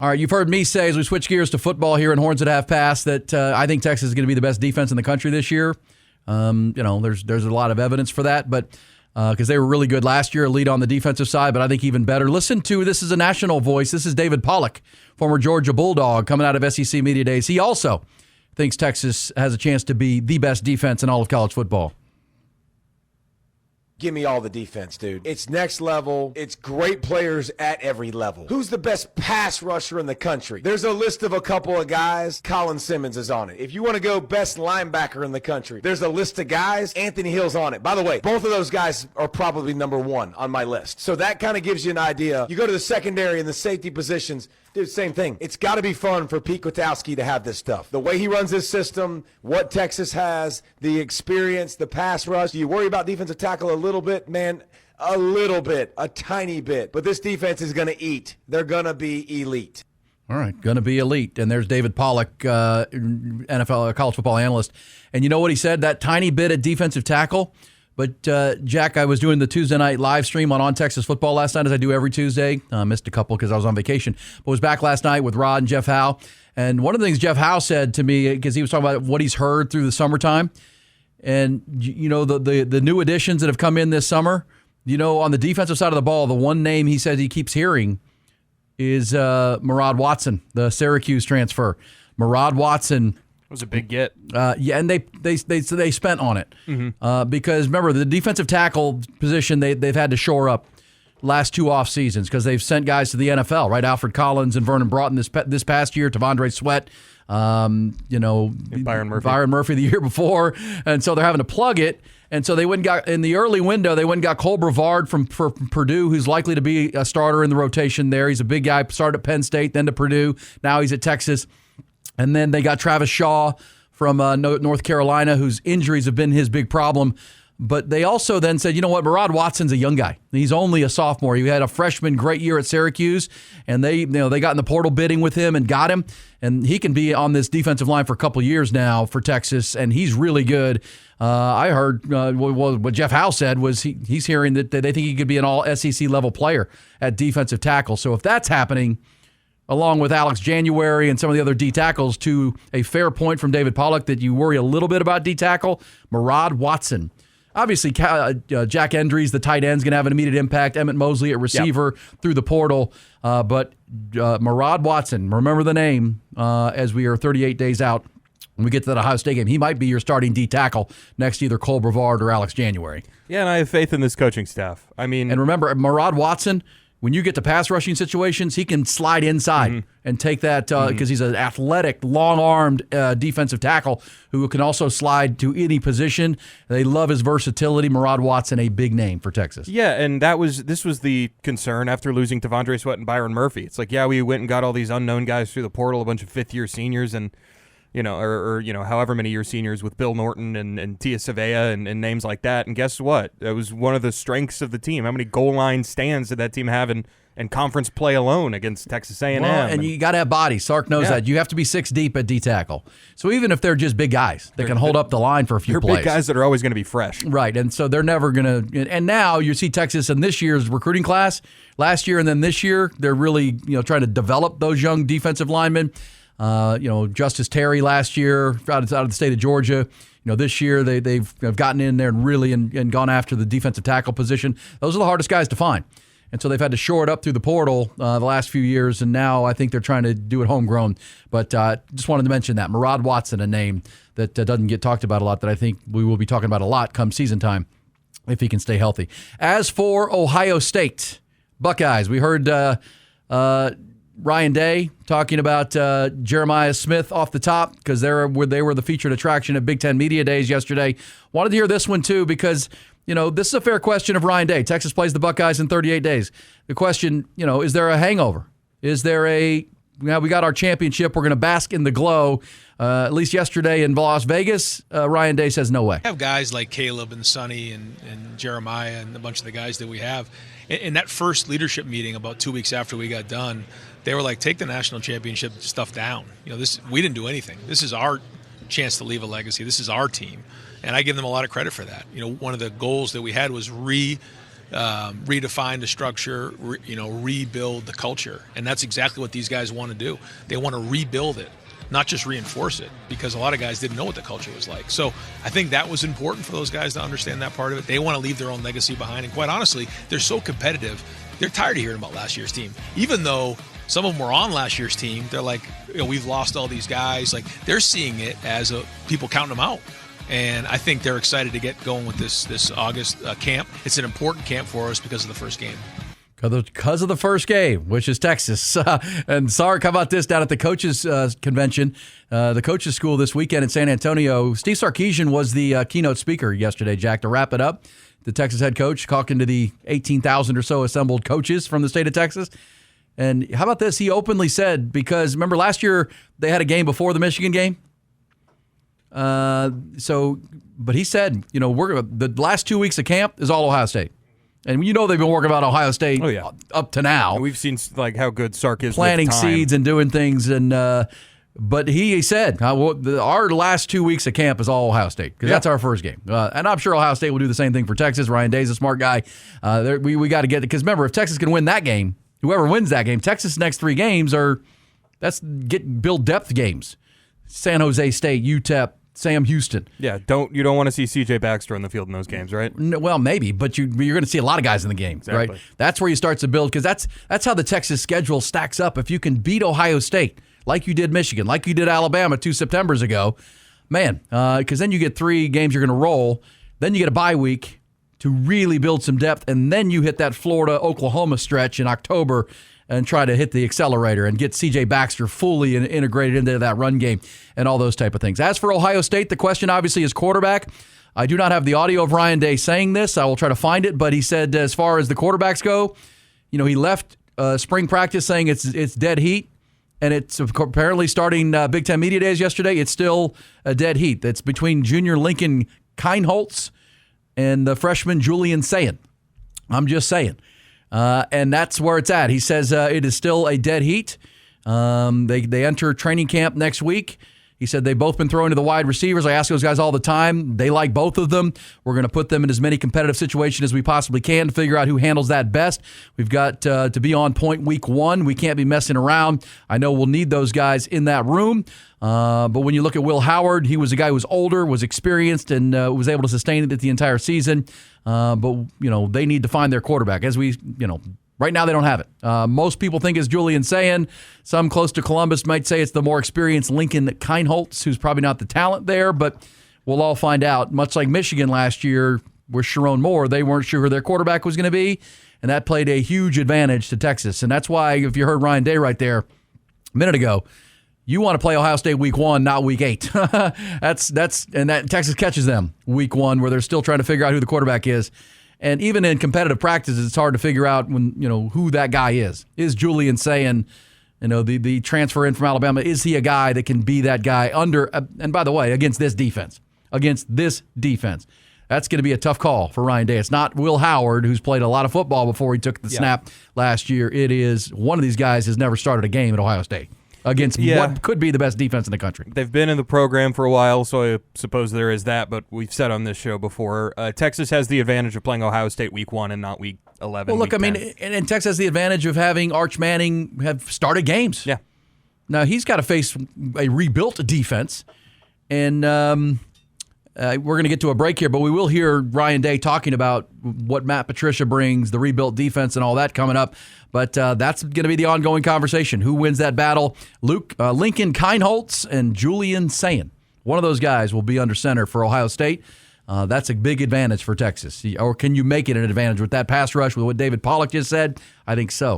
All right, you've heard me say as we switch gears to football here in Horns at Half Past that I think Texas is going to be the best defense in the country this year. There's a lot of evidence for that, but because they were really good last year, elite on the defensive side, but I think even better. Listen to, this is a national voice. This is David Pollack, former Georgia Bulldog, coming out of SEC Media Days. He also thinks Texas has a chance to be the best defense in all of college football. Give me all the defense, dude. It's next level. It's great players at every level. Who's the best pass rusher in the country? There's a list of a couple of guys. Colin Simmons is on it. If you want to go best linebacker in the country, there's a list of guys. Anthony Hill's on it. By the way, both of those guys are probably number one on my list. So that kind of gives you an idea. You go to the secondary and the safety positions, dude, same thing. It's got to be fun for Pete Kwiatkowski to have this stuff. The way he runs his system, what Texas has, the experience, the pass rush. Do you worry about defensive tackle a little bit? Man, a little bit, a tiny bit. But this defense is going to eat. They're going to be elite. All right, going to be elite. And there's David Pollack, NFL college football analyst. And you know what he said? That tiny bit at defensive tackle. But, Jack, I was doing the Tuesday night live stream on Texas Football last night, as I do every Tuesday. Missed a couple because I was on vacation. But was back last night with Rod and Jeff Howe. And one of the things Jeff Howe said to me, because he was talking about what he's heard through the summertime, and, the new additions that have come in this summer, on the defensive side of the ball, the one name he says he keeps hearing is Murad Watson, the Syracuse transfer. Murad Watson was a big get. And they spent on it because remember the defensive tackle position they've had to shore up last two off seasons because they've sent guys to the NFL, right? Alfred Collins and Vernon Broughton this past year, Tavondre Sweat, Byron Murphy the year before, and so they're having to plug it. And so they went and got in the early window. They went and got Cole Brevard from Purdue, who's likely to be a starter in the rotation there. He's a big guy. Started at Penn State, then to Purdue. Now he's at Texas. And then they got Travis Shaw from North Carolina, whose injuries have been his big problem. But they also then said, you know what, Murad Watson's a young guy. He's only a sophomore. He had a freshman great year at Syracuse, and they got in the portal bidding with him and got him. And he can be on this defensive line for a couple years now for Texas, and he's really good. I heard what Jeff Howe said was he's hearing that they think he could be an all-SEC level player at defensive tackle. So if that's happening, along with Alex January and some of the other D tackles, to a fair point from David Pollack that you worry a little bit about D tackle, Murad Watson. Obviously, Jack Endries, the tight end, is going to have an immediate impact. Emmett Mosley at receiver through the portal. But Murad Watson, remember the name as we are 38 days out. When we get to that Ohio State game, he might be your starting D tackle next to either Cole Brevard or Alex January. Yeah, and I have faith in this coaching staff. And remember, Murad Watson, when you get to pass rushing situations, he can slide inside and take that because he's an athletic, long-armed defensive tackle who can also slide to any position. They love his versatility. Murad Watson, a big name for Texas. Yeah, and this was the concern after losing Tavondre Sweat and Byron Murphy. It's like, yeah, we went and got all these unknown guys through the portal, a bunch of fifth-year seniors, and or however many year seniors with Bill Norton and Tia Savea and names like that. And guess what? It was one of the strengths of the team. How many goal line stands did that team have in conference play alone against Texas A&M? Well, and you got to have bodies. Sark knows that. You have to be 6 deep at D tackle. So even if they're just big guys, they can hold up the line for a few plays. They're big guys that are always going to be fresh. Right, and so they're never going to – and now you see Texas in this year's recruiting class, last year and then this year, they're really trying to develop those young defensive linemen. Justice Terry last year out of the state of Georgia. This year they've gotten in there and really and gone after the defensive tackle position. Those are the hardest guys to find. And so they've had to shore it up through the portal the last few years, and now I think they're trying to do it homegrown. But just wanted to mention that. Murad Watson, a name that doesn't get talked about a lot, that I think we will be talking about a lot come season time if he can stay healthy. As for Ohio State Buckeyes, we heard Ryan Day talking about Jeremiah Smith off the top because they were the featured attraction at Big Ten Media Days yesterday. Wanted to hear this one too because this is a fair question of Ryan Day. Texas plays the Buckeyes in 38 days. The question, is there a hangover? Is there we got our championship. We're going to bask in the glow. At least yesterday in Las Vegas, Ryan Day says no way. We have guys like Caleb and Sonny and Jeremiah and a bunch of the guys that we have. In that first leadership meeting about 2 weeks after we got done, they were like, take the national championship stuff down. We didn't do anything. This is our chance to leave a legacy. This is our team. And I give them a lot of credit for that. One of the goals that we had was redefine the structure, rebuild the culture. And that's exactly what these guys want to do. They want to rebuild it, not just reinforce it, because a lot of guys didn't know what the culture was like. So I think that was important for those guys to understand that part of it. They want to leave their own legacy behind. And quite honestly, they're so competitive. They're tired of hearing about last year's team. Even though some of them were on last year's team, they're like, we've lost all these guys. Like, they're seeing it as people counting them out. And I think they're excited to get going with this August camp. It's an important camp for us because of the first game. Because of the first game, which is Texas. And Sark, how about this down at the coaches' convention, the coaches' school this weekend in San Antonio? Steve Sarkisian was the keynote speaker yesterday, Jack, to wrap it up. The Texas head coach talking to the 18,000 or so assembled coaches from the state of Texas. And how about this? He openly said, because remember last year they had a game before the Michigan game? But he said, the last 2 weeks of camp is all Ohio State. And they've been working about Ohio State up to now. And we've seen how good Sark is planting with time. seeds and doing things. And but he said, our last 2 weeks of camp is all Ohio State because that's our first game. And I'm sure Ohio State will do the same thing for Texas. Ryan Day's a smart guy. We got to get it because remember, if Texas can win that game, whoever wins that game, Texas' next 3 games build depth games. San Jose State, UTEP, Sam Houston. Yeah, you don't want to see C.J. Baxter in the field in those games, right? No, well, maybe, but you're going to see a lot of guys in the game, exactly. Right? That's where you start to build because that's how the Texas schedule stacks up. If you can beat Ohio State like you did Michigan, like you did Alabama 2 Septembers ago, man, because then you get 3 games you're going to roll, then you get a bye week to really build some depth, and then you hit that Florida-Oklahoma stretch in October and try to hit the accelerator and get C.J. Baxter fully integrated into that run game and all those type of things. As for Ohio State, the question obviously is quarterback. I do not have the audio of Ryan Day saying this. I will try to find it, but he said as far as the quarterbacks go, he left spring practice saying it's dead heat, and it's apparently starting Big Ten Media Days yesterday. It's still a dead heat. That's between junior Lincoln Kienholz and the freshman Julian Sayin. I'm just saying. And that's where it's at. He says it is still a dead heat. They enter training camp next week. He said they've both been throwing to the wide receivers. I ask those guys all the time. They like both of them. We're going to put them in as many competitive situations as we possibly can to figure out who handles that best. We've got to be on point week 1. We can't be messing around. I know we'll need those guys in that room. But when you look at Will Howard, he was a guy who was older, was experienced, and was able to sustain it the entire season. But they need to find their quarterback. Right now they don't have it. Most people think it's Julian Sayin. Some close to Columbus might say it's the more experienced Lincoln Kienholz, who's probably not the talent there, but we'll all find out. Much like Michigan last year with Sharon Moore, they weren't sure who their quarterback was going to be, and that played a huge advantage to Texas. And that's why, if you heard Ryan Day right there a minute ago, you want to play Ohio State week 1, not week 8. That Texas catches them week 1, where they're still trying to figure out who the quarterback is. And even in competitive practices, it's hard to figure out who that guy is. Is Julian Sayin, the transfer in from Alabama, is he a guy that can be that guy and by the way, against this defense? That's going to be a tough call for Ryan Day. It's not Will Howard, who's played a lot of football before he took the snap last year. It is one of these guys has never started a game at Ohio State against what could be the best defense in the country. They've been in the program for a while, so I suppose there is that, but we've said on this show before, Texas has the advantage of playing Ohio State week 1 and not week 11. Well, look, and Texas has the advantage of having Arch Manning have started games. Yeah. Now, he's got to face a rebuilt defense, and we're going to get to a break here, but we will hear Ryan Day talking about what Matt Patricia brings, the rebuilt defense and all that coming up. But that's going to be the ongoing conversation. Who wins that battle? Lincoln Kienholz and Julian Sayin. One of those guys will be under center for Ohio State. That's a big advantage for Texas. Or can you make it an advantage with that pass rush, with what David Pollack just said? I think so.